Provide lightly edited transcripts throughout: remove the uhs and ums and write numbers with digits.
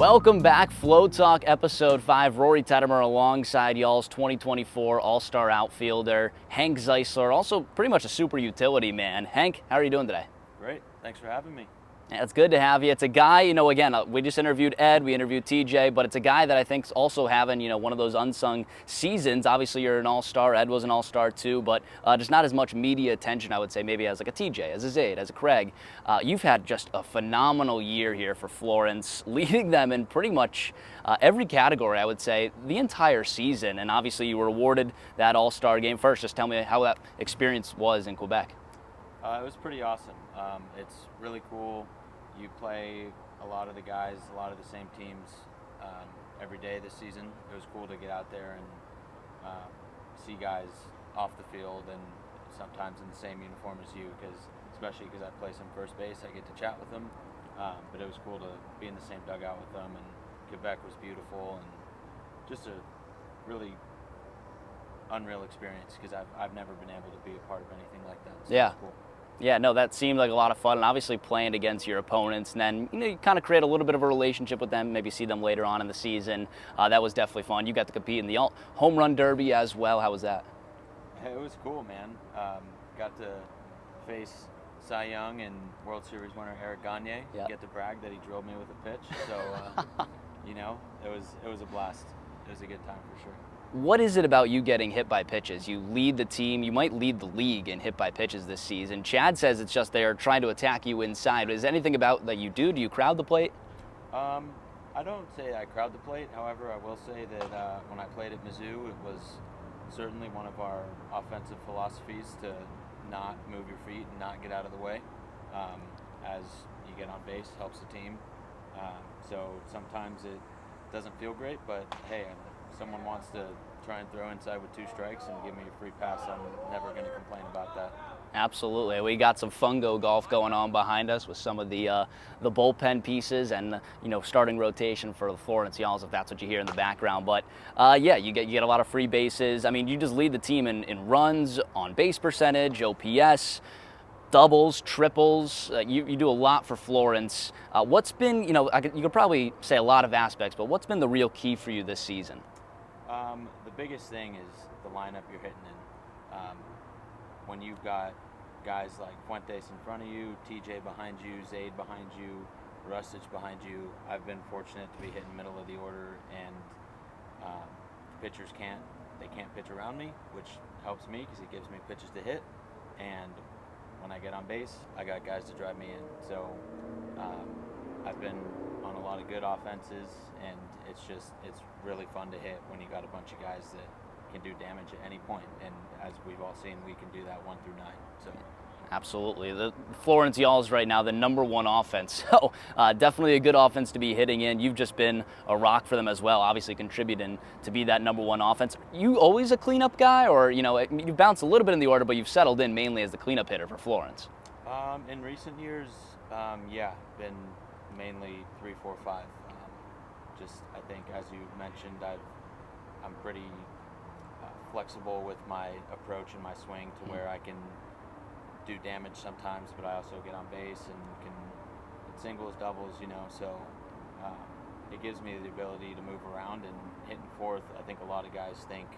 Welcome back, Flow Talk Episode 5. Rory Tettemer alongside y'all's 2024 All-Star outfielder, Hank Zeisler, also pretty much a super utility man. Hank, how are you doing today? Great. Thanks for having me. Yeah, it's good to have you. It's a guy, again, we just interviewed Ed, we interviewed TJ, but it's a guy that I think's also having, one of those unsung seasons. Obviously, you're an all-star. Ed was an all-star too, but just not as much media attention, I would say, maybe as like a TJ, as a Zaid, as a Craig. You've had just a phenomenal year here for Florence, leading them in pretty much every category, I would say, the entire season. And obviously, you were awarded that all-star game. First, just tell me how that experience was in Quebec. It was pretty awesome. It's really cool. You play a lot of the guys, a lot of the same teams every day this season. It was cool to get out there and see guys off the field and sometimes in the same uniform as you, especially because I play some first base, I get to chat with them. But it was cool to be in the same dugout with them, and Quebec was beautiful and just a really unreal experience because I've never been able to be a part of anything like that. So Yeah. it was cool. Yeah, no, that seemed like a lot of fun, and obviously playing against your opponents, and then you kind of create a little bit of a relationship with them, maybe see them later on in the season. That was definitely fun. You got to compete in the home run derby as well. How was that? It was cool, man. Got to face Cy Young and World Series winner Eric Gagne. Yeah. Get to brag that he drilled me with a pitch. So, it was a blast. It was a good time for sure. What is it about you getting hit by pitches? You lead the team. You might lead the league in hit by pitches this season. Chad says it's just they're trying to attack you inside. Is there anything about that you do? Do you crowd the plate? I don't say I crowd the plate. However, I will say that when I played at Mizzou, it was certainly one of our offensive philosophies to not move your feet and not get out of the way. As you get on base, helps the team. So sometimes it doesn't feel great, but hey, if someone wants to try and throw inside with 2 strikes and give me a free pass, I'm never going to complain about that. Absolutely. We got some fungo golf going on behind us with some of the bullpen pieces and starting rotation for the Florence Y'alls, if that's what you hear in the background. But yeah, you get a lot of free bases. I mean, you just lead the team in runs, on base percentage, OPS, doubles, triples. You do a lot for Florence. What's been, you could probably say a lot of aspects, but what's been the real key for you this season? The biggest thing is the lineup you're hitting in. When you've got guys like Fuentes in front of you, TJ behind you, Zaid behind you, Rustic behind you, I've been fortunate to be hitting middle of the order, and pitchers can't pitch around me, which helps me because it gives me pitches to hit. And when I get on base, I got guys to drive me in. So I've been on a lot of good offenses, and it's really fun to hit when you got a bunch of guys that can do damage at any point. And as we've all seen, we can do that 1 through 9. So. Absolutely. The Florence Y'alls right now, the #1 offense. So definitely a good offense to be hitting in. You've just been a rock for them as well, obviously contributing to be that #1 offense. You always a cleanup guy, or you bounce a little bit in the order, but you've settled in mainly as the cleanup hitter for Florence? In recent years, yeah, been mainly 3, 4, 5. I think, as you mentioned, I'm pretty flexible with my approach and my swing to where I can do damage sometimes, but I also get on base and can hit singles, doubles, so it gives me the ability to move around. And hitting fourth, I think a lot of guys think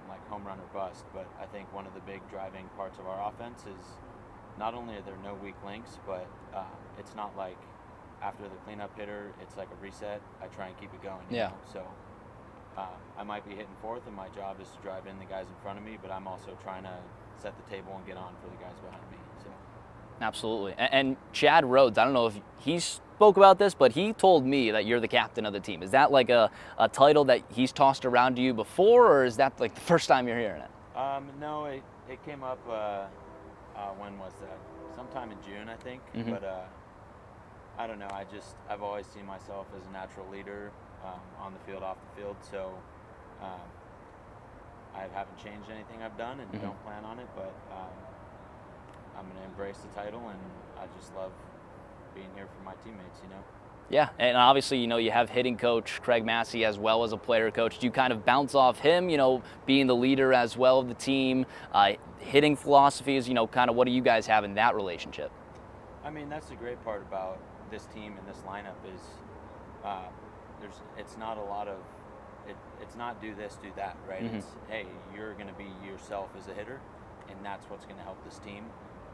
like home run or bust, but I think one of the big driving parts of our offense is not only are there no weak links, but it's not like after the cleanup hitter, it's like a reset. I try and keep it going. You know? So I might be hitting fourth, and my job is to drive in the guys in front of me, but I'm also trying to set the table and get on for the guys behind me. So. Absolutely. And Chad Rhodes, I don't know if he spoke about this, but he told me that you're the captain of the team. Is that like a title that he's tossed around to you before, or is that like the first time you're hearing it? No, it came up, when was that? Sometime in June, I think. Mm-hmm. But I don't know. I've always seen myself as a natural leader on the field, off the field. So I haven't changed anything I've done and don't plan on it. But I'm going to embrace the title, and I just love being here for my teammates, Yeah, and obviously, you have hitting coach Craig Massey as well as a player coach. Do you kind of bounce off him, being the leader as well of the team, hitting philosophies, kind of what do you guys have in that relationship? I mean, that's the great part about this team and this lineup is it's not a lot of it's not do this, do that, right? Mm-hmm. It's, hey, you're going to be yourself as a hitter, and that's what's going to help this team.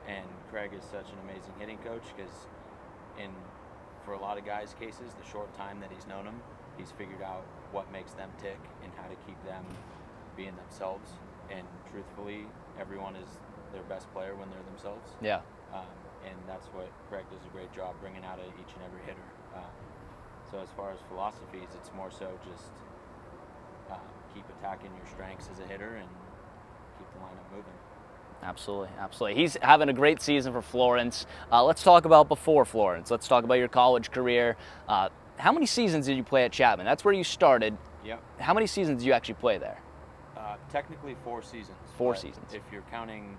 And Craig is such an amazing hitting coach because for a lot of guys' cases, the short time that he's known them, he's figured out what makes them tick and how to keep them being themselves. And truthfully, everyone is their best player when they're themselves. Yeah. And that's what Craig does a great job bringing out of each and every hitter. So as far as philosophies, it's more so just keep attacking your strengths as a hitter and keep the lineup moving. Absolutely, absolutely. He's having a great season for Florence. Let's talk about before Florence. Let's talk about your college career. How many seasons did you play at Chapman? That's where you started. Yep. How many seasons did you actually play there? Technically 4 seasons. 4 seasons. If you're counting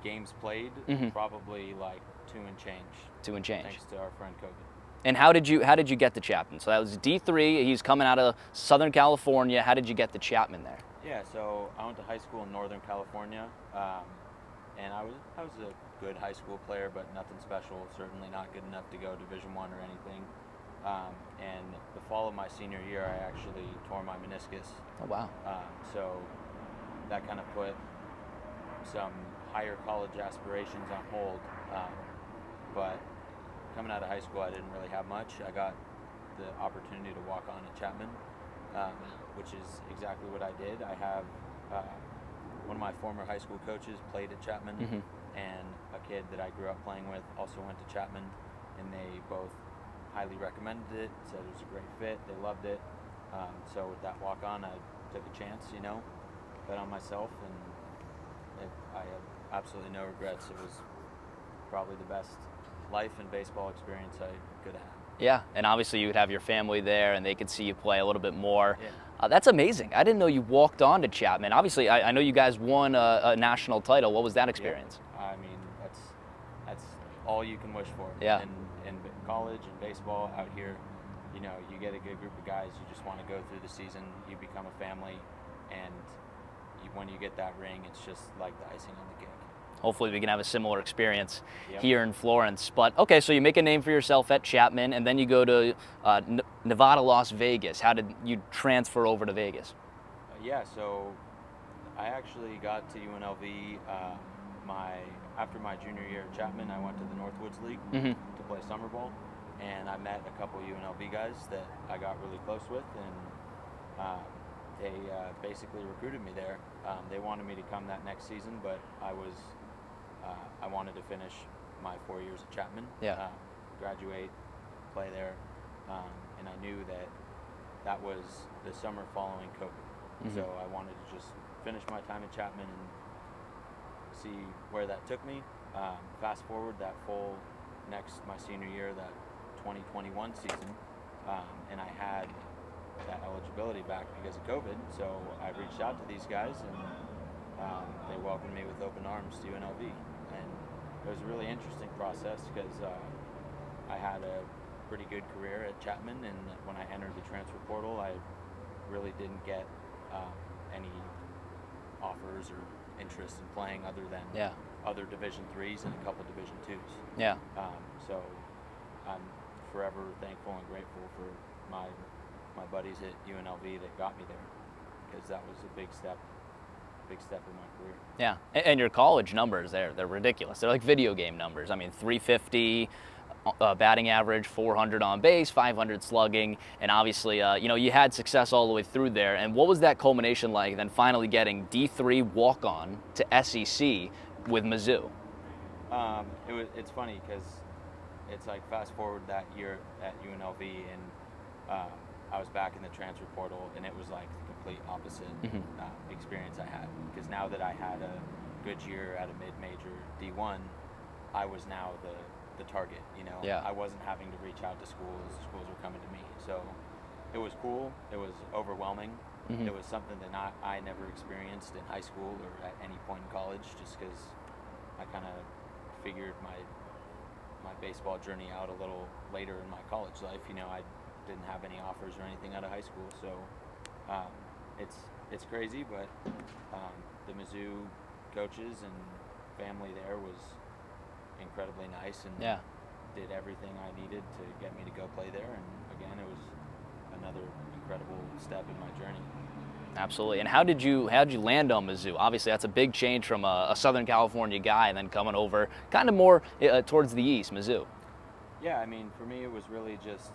games played, probably like 2 and change. 2 and change. Thanks to our friend COVID. And how did you get to Chapman? So that was D3. He's coming out of Southern California. How did you get to Chapman there? Yeah, so I went to high school in Northern California, and I was a good high school player, but nothing special. Certainly not good enough to go Division I or anything. And the fall of my senior year, I actually tore my meniscus. Oh wow! So that kind of put some higher college aspirations on hold. But coming out of high school, I didn't really have much. I got the opportunity to walk on at Chapman, which is exactly what I did. I have one of my former high school coaches played at Chapman, and a kid that I grew up playing with also went to Chapman, and they both highly recommended it, said it was a great fit, they loved it. So with that walk on, I took a chance, bet on myself, and I have absolutely no regrets. It was probably the best life and baseball experience I could have. Yeah, and obviously you would have your family there, and they could see you play a little bit more. Yeah. That's amazing. I didn't know you walked on to Chapman. Obviously, I know you guys won a national title. What was that experience? Yeah. I mean, that's all you can wish for. Yeah. In college and baseball out here, you get a good group of guys. You just want to go through the season. You become a family, and when you get that ring, it's just like the icing on the cake. Hopefully we can have a similar experience Yep. here in Florence. But okay, so you make a name for yourself at Chapman, and then you go to Nevada, Las Vegas. How did you transfer over to Vegas? Yeah, so I actually got to UNLV after my junior year at Chapman. I went to the Northwoods League to play summer ball, and I met a couple UNLV guys that I got really close with, and they basically recruited me there. They wanted me to come that next season, but I wanted to finish my 4 years at Chapman, graduate, play there, and I knew that was the summer following COVID. So I wanted to just finish my time at Chapman and see where that took me. Fast forward my senior year, that 2021 season, and I had that eligibility back because of COVID. So I reached out to these guys, and they welcomed me with open arms to UNLV. And it was a really interesting process because I had a pretty good career at Chapman, and when I entered the transfer portal, I really didn't get any offers or interest in playing other than other Division IIIs and a couple Division IIs. Yeah. So I'm forever thankful and grateful for my buddies at UNLV that got me there, because that was a big step in my career. Yeah, and your college numbers they're ridiculous. They're like video game numbers. I mean, 350 batting average, 400 on base, 500 slugging, and obviously, you had success all the way through there. And what was that culmination like, then finally getting D3 walk-on to SEC with Mizzou? It's funny because it's like fast forward that year at UNLV, and I was back in the transfer portal, and it was like the complete opposite experience I had. Because now that I had a good year at a mid-major D1, I was now the target. I wasn't having to reach out to schools were coming to me. So it was cool. It was overwhelming. It was something that I never experienced in high school or at any point in college, just because I kind of figured my baseball journey out a little later in my college life. I didn't have any offers or anything out of high school, so it's crazy, but the Mizzou coaches and family there was incredibly nice, and did everything I needed to get me to go play there. And again, it was another incredible step in my journey. Absolutely. And how did you land on Mizzou? Obviously, that's a big change from a Southern California guy and then coming over kind of more towards the east, Mizzou. Yeah, I mean, for me, it was really just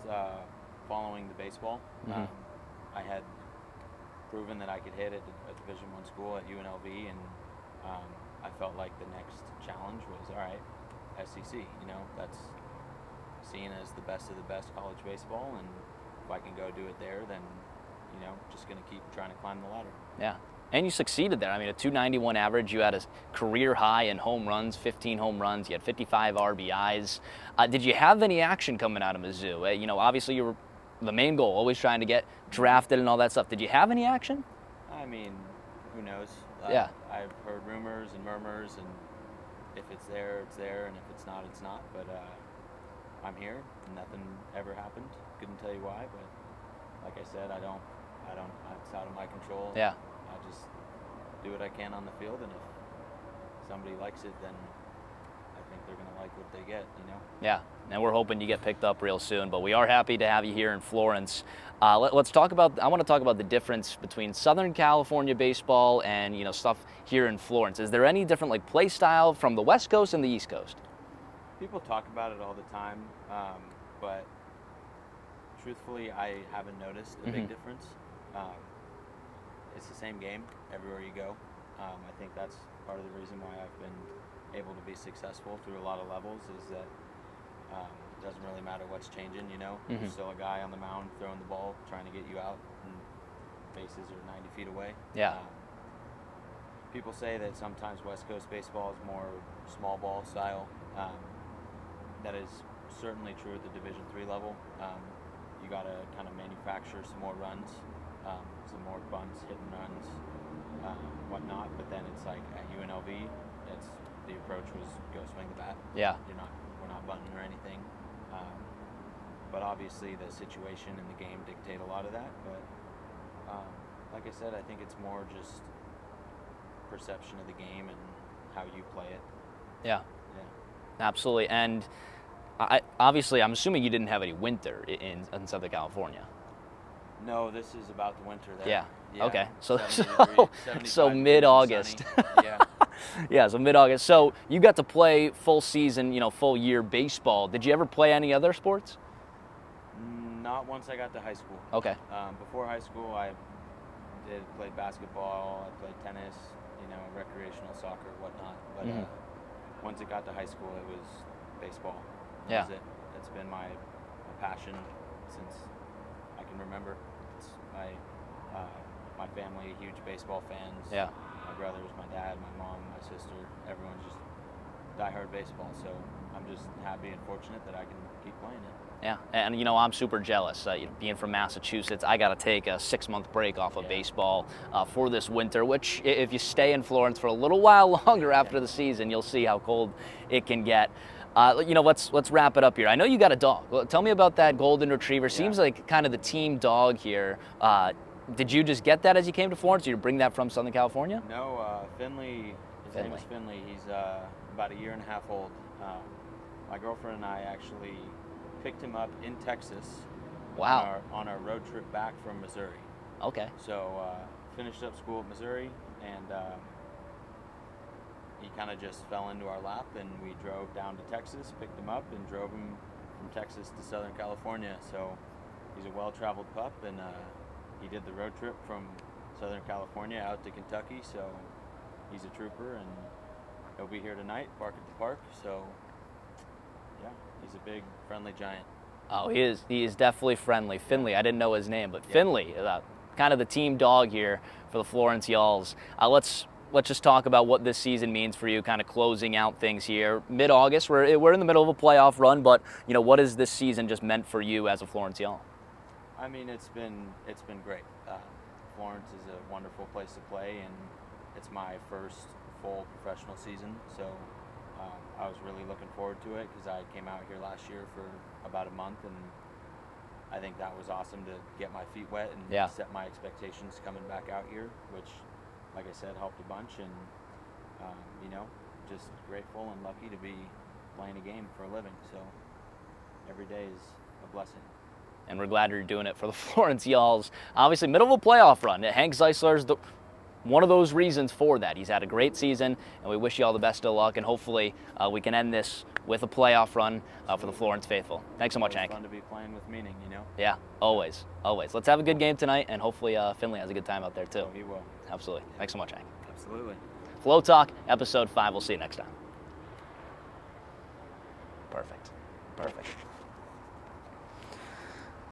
following the baseball. I had proven that I could hit at a Division I school at UNLV, and I felt like the next challenge was, all right, SEC. That's seen as the best of the best college baseball, and if I can go do it there, then just going to keep trying to climb the ladder. Yeah. And you succeeded there. I mean, a 291 average. You had a career high in home runs, 15 home runs. You had 55 RBIs. Did you have any action coming out of Mizzou? Obviously you were the main goal, always trying to get drafted and all that stuff. Did you have any action? I mean, who knows? Yeah. I've heard rumors and murmurs, and if it's there, it's there, and if it's not, it's not. But I'm here. Nothing ever happened. Couldn't tell you why, but like I said, I don't. It's out of my control. Yeah. I just do what I can on the field, and if somebody likes it, then I think they're going to like what they get, Yeah, and we're hoping you get picked up real soon, but we are happy to have you here in Florence. Let's talk about, I want to talk about the difference between Southern California baseball and, stuff here in Florence. Is there any different, play style from the West Coast and the East Coast? People talk about it all the time, but truthfully, I haven't noticed a big difference. It's the same game everywhere you go. I think that's part of the reason why I've been able to be successful through a lot of levels, is that it doesn't really matter what's changing, There's still a guy on the mound throwing the ball, trying to get you out, and bases are 90 feet away. Yeah. People say that sometimes West Coast baseball is more small ball style. That is certainly true at the Division III level. You got to kind of manufacture some more runs, some more bunts, hit and runs, whatnot. But then it's like at UNLV, the approach was go swing the bat. Yeah. We're not bunting or anything. But obviously the situation and the game dictate a lot of that. But like I said, I think it's more just perception of the game and how you play it. Yeah. Yeah. Absolutely. And I'm assuming you didn't have any winter in Southern California. No, this is about the winter there. Yeah. Okay. So 75 mid-August. Yeah. Yeah, so mid-August. So you got to play full season, full year baseball. Did you ever play any other sports? Not once I got to high school. Okay. Before high school, I played basketball, I played tennis, recreational soccer, whatnot. But once it got to high school, it was baseball. Yeah. That was it. It's been my passion since I can remember. It's my family, huge baseball fans. Yeah. My brothers, my dad, my mom, my sister, everyone's just diehard baseball. So I'm just happy and fortunate that I can keep playing it. Yeah, and I'm super jealous. Being from Massachusetts, I got to take a 6-month break off of baseball for this winter, which if you stay in Florence for a little while longer after the season, you'll see how cold it can get. Let's wrap it up here. I know you got a dog. Well, tell me about that golden retriever. Yeah. Seems like kind of the team dog here. Did you just get that as you came to Florence? Did you bring that from Southern California? No, Finley. His name is Finley. He's about a year and a half old. My girlfriend and I actually picked him up in Texas. Wow. On our road trip back from Missouri. Okay. So finished up school at Missouri, and he kind of just fell into our lap, and we drove down to Texas, picked him up, and drove him from Texas to Southern California. So he's a well-traveled pup, and he did the road trip from Southern California out to Kentucky. So he's a trooper, and he'll be here tonight, bark at the park. So yeah, he's a big, friendly giant. Oh, he is. He is definitely friendly. Finley, I didn't know his name, but Finley, kind of the team dog here for the Florence Y'alls. Let's just talk about what this season means for you, kind of closing out things here. Mid-August, we're in the middle of a playoff run, but what has this season just meant for you as a Florence Y'all? I mean, it's been great. Florence is a wonderful place to play, and it's my first full professional season, so I was really looking forward to it because I came out here last year for about a month, and I think that was awesome to get my feet wet and set my expectations coming back out here, which, like I said, helped a bunch, and just grateful and lucky to be playing a game for a living. So every day is a blessing. and we're glad you're doing it for the Florence Y'alls. Obviously, middle of a playoff run. Hank Zeisler's one of those reasons for that. He's had a great season, and we wish you all the best of luck, and hopefully we can end this with a playoff run for the Florence faithful. Thanks so much, Hank. It's fun to be playing with meaning, you know? Yeah, always, always. Let's have a good game tonight, and hopefully Finley has a good time out there, too. Oh, he will. Absolutely. Thanks so much, Hank. Absolutely. Flow Talk, Episode 5. We'll see you next time. Perfect. Perfect.